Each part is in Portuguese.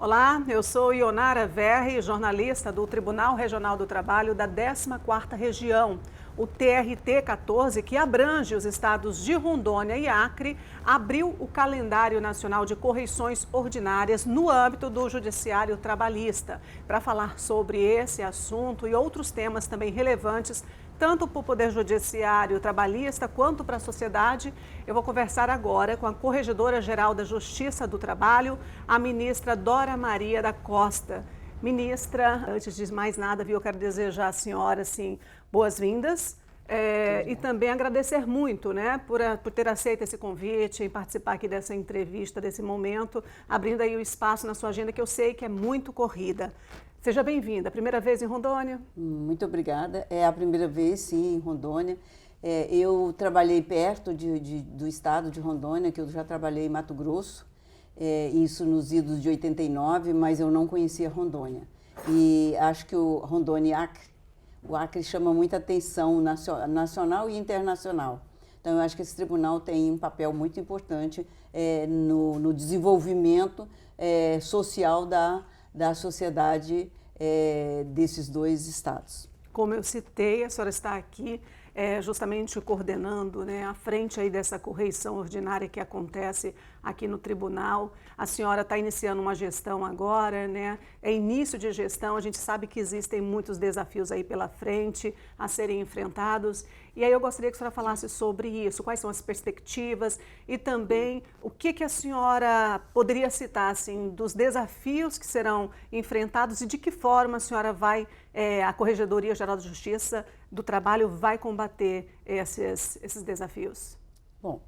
Olá, eu sou Ionara Verri, jornalista do Tribunal Regional do Trabalho da 14ª Região. O TRT-14, que abrange os estados de Rondônia e Acre, abriu o calendário nacional de correições ordinárias no âmbito do Judiciário Trabalhista. Para falar sobre esse assunto e outros temas também relevantes, tanto para o Poder Judiciário Trabalhista quanto para a sociedade, eu vou conversar agora com a Corregedora-Geral da Justiça do Trabalho, a ministra Dora Maria da Costa. Ministra, antes de mais nada, eu quero desejar à senhora boas-vindas e também agradecer muito, por ter aceito esse convite e participar aqui dessa entrevista, desse momento, abrindo aí o espaço na sua agenda que eu sei que é muito corrida. Seja bem-vinda. Primeira vez em Rondônia? Muito obrigada. É a primeira vez, sim, em Rondônia. Eu trabalhei perto do estado de Rondônia, que eu já trabalhei em Mato Grosso, isso nos idos de 89, mas eu não conhecia Rondônia. E acho que o Rondônia e o Acre chama muita atenção nacional e internacional. Então, eu acho que esse tribunal tem um papel muito importante no desenvolvimento social da sociedade desses dois estados. Como eu citei, a senhora está aqui justamente coordenando à frente aí dessa correição ordinária que acontece aqui no tribunal. A senhora está iniciando uma gestão agora, é início de gestão, a gente sabe que existem muitos desafios aí pela frente a serem enfrentados. E aí eu gostaria que a senhora falasse sobre isso, quais são as perspectivas e também o que a senhora poderia citar dos desafios que serão enfrentados e de que forma a senhora a Corregedoria Geral da Justiça do Trabalho vai combater esses desafios. Bom,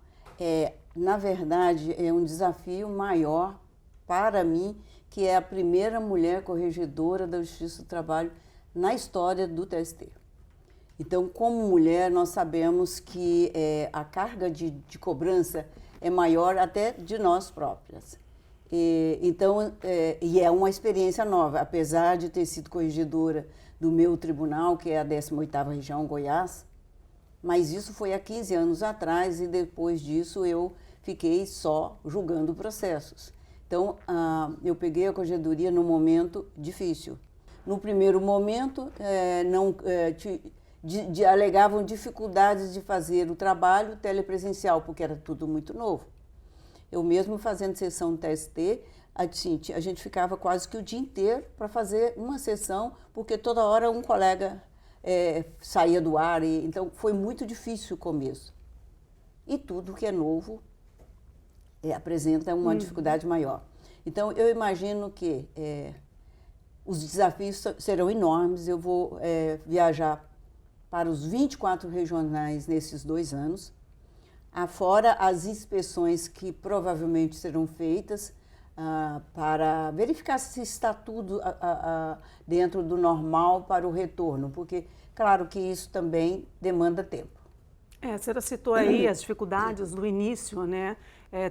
na verdade é um desafio maior para mim, que é a primeira mulher corregedora da Justiça do Trabalho na história do TST. Então, como mulher, nós sabemos que a carga de cobrança é maior até de nós próprias. Então, é uma experiência nova, apesar de ter sido corregedora do meu tribunal, que é a 18ª Região, Goiás, mas isso foi há 15 anos atrás e depois disso eu fiquei só julgando processos. Então, eu peguei a corregedoria num momento difícil. No primeiro momento, alegavam dificuldades de fazer o trabalho telepresencial, porque era tudo muito novo. Eu mesmo fazendo sessão do TST, a gente ficava quase que o dia inteiro para fazer uma sessão, porque toda hora um colega saía do ar, então foi muito difícil o começo. E tudo que é novo apresenta uma dificuldade maior. Então, eu imagino que os desafios serão enormes. Eu vou viajar para os 24 regionais nesses 2 anos, afora as inspeções que provavelmente serão feitas para verificar se está tudo dentro do normal para o retorno, porque, claro que isso também demanda tempo. A senhora citou aí as dificuldades do início,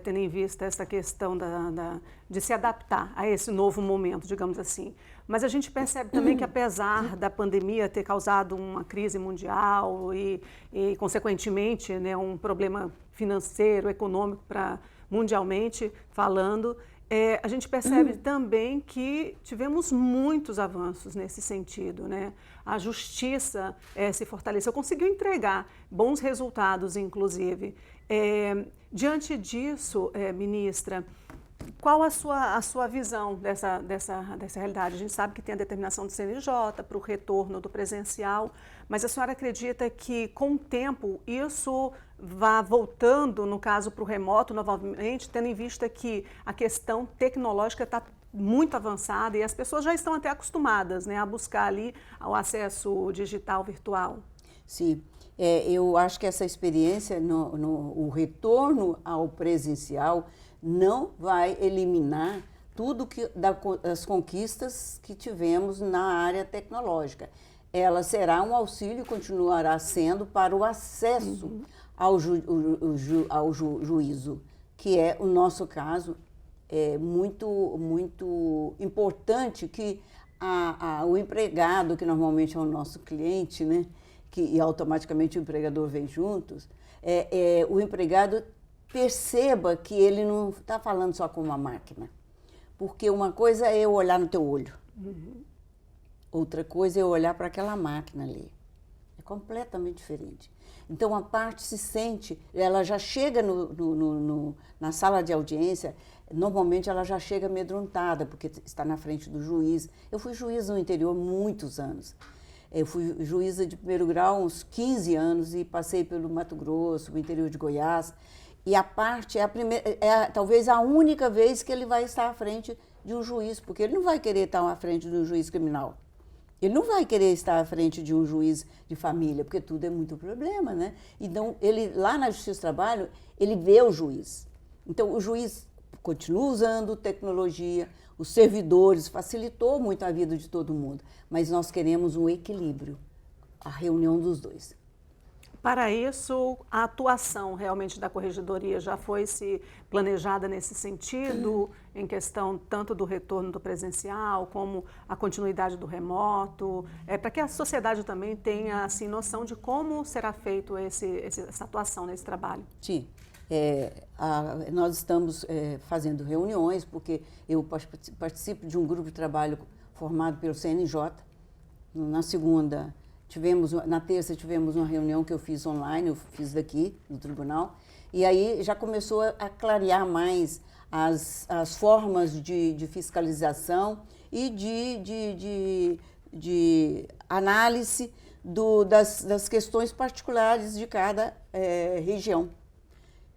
tendo em vista essa questão de se adaptar a esse novo momento, digamos assim. Mas a gente percebe também que, apesar da pandemia ter causado uma crise mundial e consequentemente, um problema financeiro, econômico, mundialmente falando, a gente percebe também que tivemos muitos avanços nesse sentido, A justiça se fortaleceu, conseguiu entregar bons resultados, inclusive. Diante disso, ministra, qual a sua visão dessa realidade? A gente sabe que tem a determinação do CNJ para o retorno do presencial, mas a senhora acredita que, com o tempo, isso vá voltando, no caso, para o remoto novamente, tendo em vista que a questão tecnológica está muito avançada e as pessoas já estão até acostumadas a buscar ali o acesso digital virtual? Sim, eu acho que essa experiência, o retorno ao presencial, não vai eliminar tudo das conquistas que tivemos na área tecnológica. Ela será um auxílio, continuará sendo para o acesso ao juízo, que é o nosso caso. É muito importante que o empregado, que normalmente é o nosso cliente, e automaticamente o empregador vem juntos, o empregado perceba que ele não está falando só com uma máquina. Porque uma coisa é eu olhar no teu olho, outra coisa é eu olhar para aquela máquina ali. É completamente diferente. Então, a parte se sente, ela já chega na sala de audiência, normalmente ela já chega amedrontada, porque está na frente do juiz. Eu fui juíza no interior muitos anos. Eu fui juíza de primeiro grau uns 15 anos e passei pelo Mato Grosso, o interior de Goiás. E a parte talvez a única vez que ele vai estar à frente de um juiz, porque ele não vai querer estar à frente de um juiz criminal. Ele não vai querer estar à frente de um juiz de família, porque tudo é muito problema, né? Então, ele lá na Justiça do Trabalho, ele vê o juiz. Então, o juiz continua usando tecnologia, os servidores, facilitou muito a vida de todo mundo, mas nós queremos um equilíbrio, a reunião dos dois. Para isso, a atuação realmente da Corregedoria já foi se planejada nesse sentido, em questão tanto do retorno do presencial, como a continuidade do remoto, para que a sociedade também tenha assim, noção de como será feito essa atuação nesse trabalho. Sim. Nós estamos fazendo reuniões, porque eu participo de um grupo de trabalho formado pelo CNJ. Na terça tivemos uma reunião que eu fiz online, eu fiz daqui, no tribunal, e aí já começou a clarear mais as formas de fiscalização e de análise das questões particulares de cada região.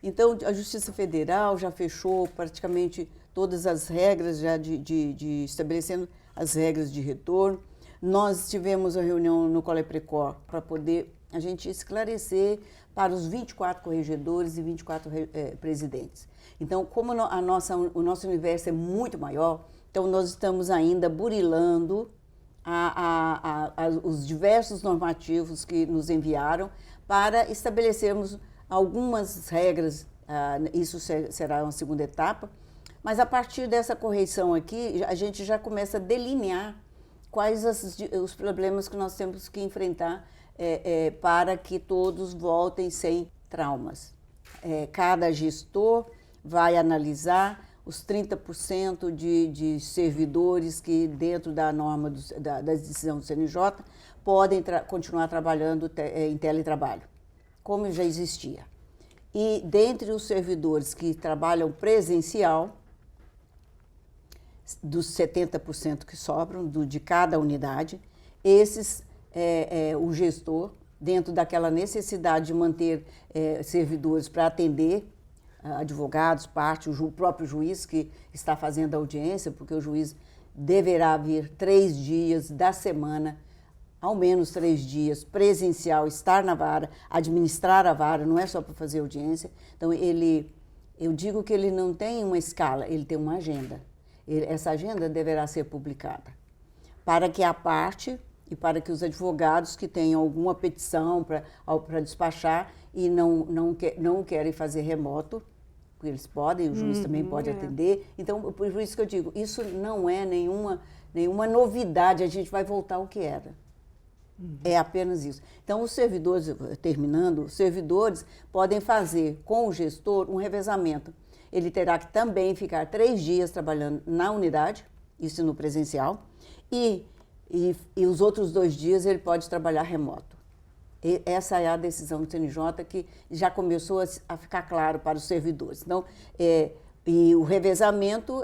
Então, a Justiça Federal já fechou praticamente todas as regras, já estabelecendo as regras de retorno. Nós tivemos a reunião no Coleprecor para poder a gente esclarecer para os 24 corregedores e 24 presidentes. Então, como o nosso universo é muito maior, então nós estamos ainda burilando os diversos normativos que nos enviaram para estabelecermos algumas regras. Isso será uma segunda etapa, mas a partir dessa correção aqui, a gente já começa a delinear quais os problemas que nós temos que enfrentar para que todos voltem sem traumas. Cada gestor vai analisar os 30% de servidores que, dentro da norma da decisão do CNJ, podem continuar trabalhando em teletrabalho, como já existia. E, dentre os servidores que trabalham presencial, dos 70% que sobram de cada unidade, esses, o gestor, dentro daquela necessidade de manter servidores para atender advogados, parte, o próprio juiz que está fazendo a audiência, porque o juiz deverá vir 3 dias da semana, ao menos 3 dias, presencial, estar na vara, administrar a vara, não é só para fazer audiência. Então, eu digo que ele não tem uma escala, ele tem uma agenda. Essa agenda deverá ser publicada para que a parte e para que os advogados que tenham alguma petição para despachar e não querem fazer remoto, porque eles podem, o juiz também pode atender. Então, por isso que eu digo, isso não é nenhuma novidade, a gente vai voltar ao que era. É apenas isso. Então, os servidores, terminando, os servidores podem fazer com o gestor um revezamento. Ele terá que também ficar 3 dias trabalhando na unidade, isso no presencial, e os outros 2 dias ele pode trabalhar remoto. E essa é a decisão do CNJ que já começou a ficar claro para os servidores. Então, e o revezamento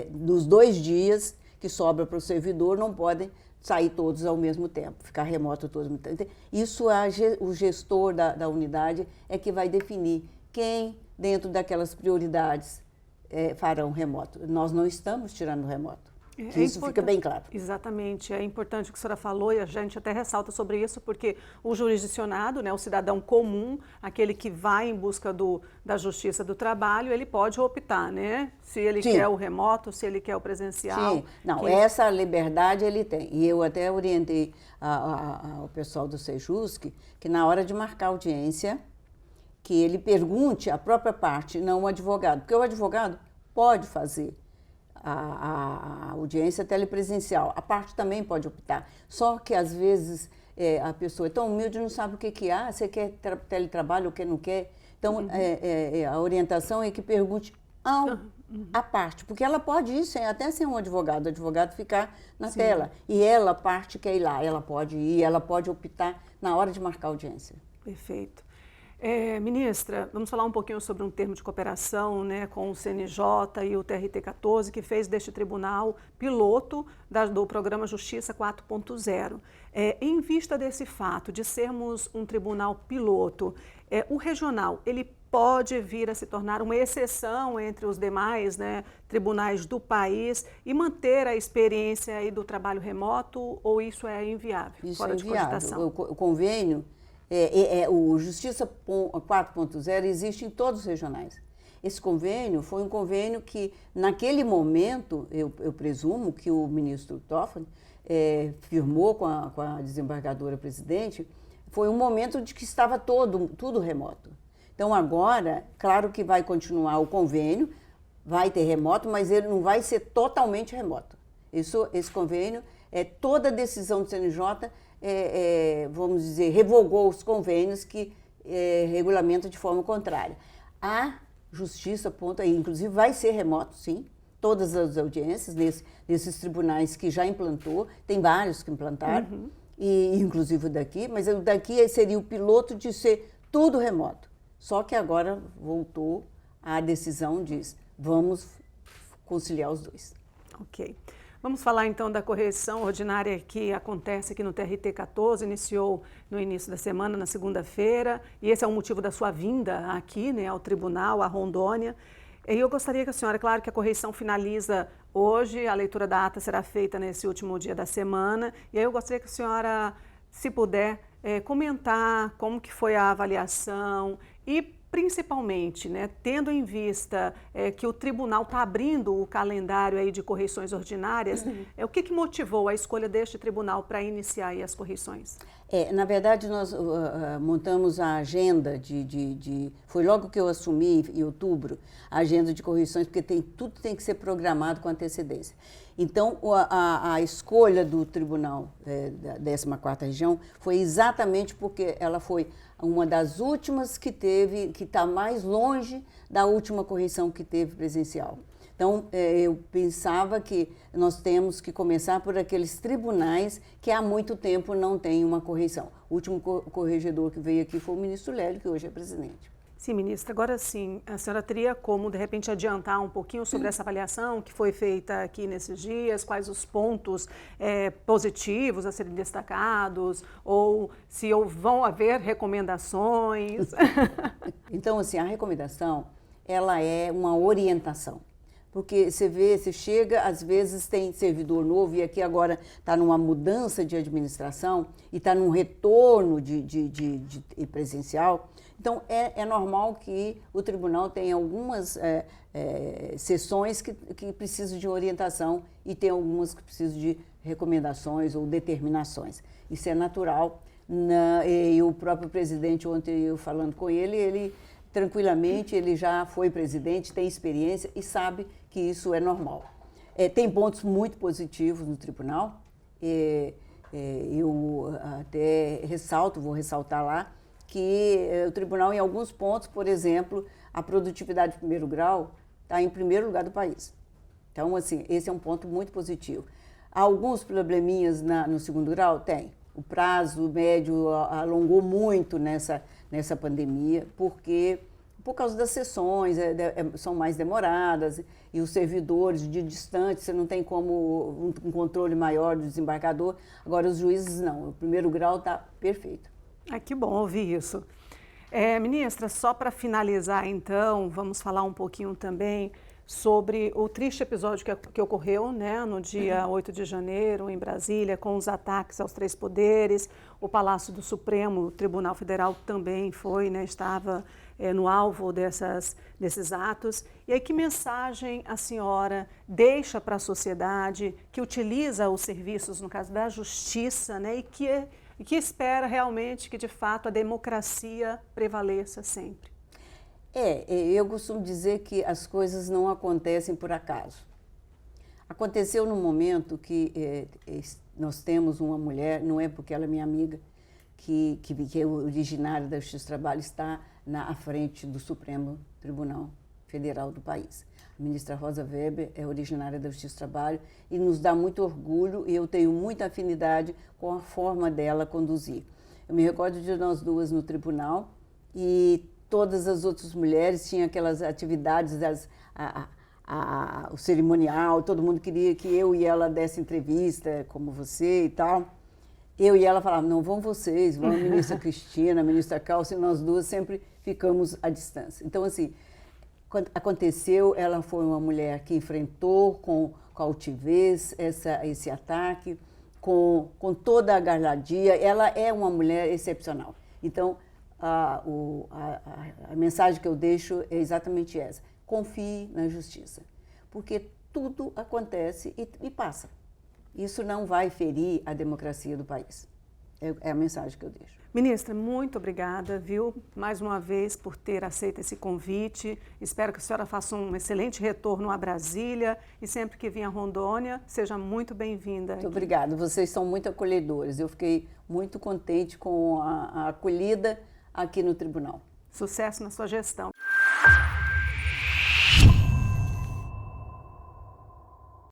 dos 2 dias que sobra para o servidor não podem sair todos ao mesmo tempo, ficar remoto todos ao mesmo tempo. Isso o gestor da unidade é que vai definir quem, dentro daquelas prioridades, farão remoto. Nós não estamos tirando remoto. Isso fica bem claro. Exatamente. É importante o que a senhora falou e a gente até ressalta sobre isso, porque o jurisdicionado, né, o cidadão comum, aquele que vai em busca da justiça do trabalho, ele pode optar, né? Se ele quer o remoto, se ele quer o presencial. Sim. Não, essa liberdade ele tem. E eu até orientei ao pessoal do Sejusc que na hora de marcar audiência, que ele pergunte à própria parte, não o advogado. Porque o advogado pode fazer a audiência telepresencial. A parte também pode optar. Só que, às vezes, a pessoa é tão humilde, não sabe o que você quer teletrabalho ou o que não quer. Então, a orientação é que pergunte à parte, porque ela pode ir até sem um advogado, o advogado ficar na tela. E ela, parte, quer ir lá, ela pode ir, ela pode optar na hora de marcar audiência. Perfeito. Ministra, vamos falar um pouquinho sobre um termo de cooperação, né, com o CNJ e o TRT-14, que fez deste tribunal piloto do programa Justiça 4.0. Em vista desse fato de sermos um tribunal piloto, o regional, ele pode vir a se tornar uma exceção entre os demais, né, tribunais do país e manter a experiência aí do trabalho remoto, ou isso é inviável? Isso fora é de inviável. cogitação? O convênio, o Justiça 4.0 existe em todos os regionais. Esse convênio foi um convênio que, naquele momento, eu presumo que o ministro Toffoli firmou com a desembargadora presidente, foi um momento de que estava tudo remoto. Então, agora, claro que vai continuar o convênio, vai ter remoto, mas ele não vai ser totalmente remoto. Esse convênio, toda decisão do CNJ, vamos dizer, revogou os convênios que regulamentam de forma contrária. A Justiça, inclusive, vai ser remoto, sim, todas as audiências desses tribunais que já implantou, tem vários que implantaram, e inclusive o daqui, mas o daqui seria o piloto de ser tudo remoto. Só que agora voltou a decisão, diz, vamos conciliar os dois. Ok. Vamos falar então da correção ordinária que acontece aqui no TRT-14, iniciou no início da semana, na segunda-feira, e esse é o motivo da sua vinda aqui, né, ao tribunal, a Rondônia. E eu gostaria que a senhora, claro que a correção finaliza hoje, a leitura da ata será feita nesse último dia da semana, e aí eu gostaria que a senhora, se puder, comentar como que foi a avaliação e principalmente, né, tendo em vista que o tribunal está abrindo o calendário aí de correições ordinárias, o que motivou a escolha deste tribunal para iniciar aí as correições? Na verdade, nós montamos a agenda foi logo que eu assumi, em outubro, a agenda de correições, porque tudo tem que ser programado com antecedência. Então, a escolha do tribunal da 14ª região foi exatamente porque ela foi uma das últimas que está mais longe da última correição que teve presencial. Então, eu pensava que nós temos que começar por aqueles tribunais que há muito tempo não têm uma correição. O último corregedor que veio aqui foi o ministro Lélio, que hoje é presidente. Sim, ministra. Agora sim, a senhora teria como, de repente, adiantar um pouquinho sobre essa avaliação que foi feita aqui nesses dias, quais os pontos positivos a serem destacados, ou se vão haver recomendações? Então, assim, a recomendação, ela é uma orientação. Porque você chega, às vezes tem servidor novo, e aqui agora está numa mudança de administração e está num retorno de presencial. Então, é normal que o tribunal tenha algumas sessões que precisam de orientação e tem algumas que precisam de recomendações ou determinações. Isso é natural. E o próprio presidente, ontem eu falando com ele tranquilamente, ele já foi presidente, tem experiência e sabe que isso é normal. Tem pontos muito positivos no tribunal, eu até vou ressaltar lá, que o tribunal, em alguns pontos, por exemplo, a produtividade de primeiro grau está em primeiro lugar do país. Então, assim, esse é um ponto muito positivo. Há alguns probleminhas no segundo grau? Tem. O prazo médio alongou muito nessa pandemia, por causa das sessões, são mais demoradas, e os servidores de distante, você não tem como um controle maior do desembargador. Agora, os juízes não, o primeiro grau está perfeito. Que bom ouvir isso. Ministra, só para finalizar então, vamos falar um pouquinho também sobre o triste episódio que ocorreu, né, no dia 8 de janeiro, em Brasília, com os ataques aos três poderes. O Palácio do Supremo Tribunal Federal também foi, né, estava no alvo desses atos. E aí, que mensagem a senhora deixa para a sociedade que utiliza os serviços, no caso da justiça, né, e que espera realmente que, de fato, a democracia prevaleça sempre? Eu costumo dizer que as coisas não acontecem por acaso. Aconteceu no momento que nós temos uma mulher, não é porque ela é minha amiga, que é originária da Justiça do Trabalho, está à frente do Supremo Tribunal federal do país. A ministra Rosa Weber é originária da Justiça do Trabalho e nos dá muito orgulho e eu tenho muita afinidade com a forma dela conduzir. Eu me recordo de nós duas no tribunal e todas as outras mulheres tinham aquelas atividades, o cerimonial, todo mundo queria que eu e ela desse entrevista, como você e tal. Eu e ela falavam, não, vão vocês, vão a ministra Cristina, a ministra Calça, e nós duas sempre ficamos à distância. Então, assim, quando aconteceu, ela foi uma mulher que enfrentou com altivez esse ataque, com toda a garladia. Ela é uma mulher excepcional. Então, a mensagem que eu deixo é exatamente essa. Confie na justiça, porque tudo acontece e passa. Isso não vai ferir a democracia do país. É a mensagem que eu deixo. Ministra, muito obrigada, viu, mais uma vez por ter aceito esse convite. Espero que a senhora faça um excelente retorno a Brasília e sempre que vier a Rondônia, seja muito bem-vinda. Muito obrigada, vocês são muito acolhedores. Eu fiquei muito contente com a acolhida aqui no tribunal. Sucesso na sua gestão.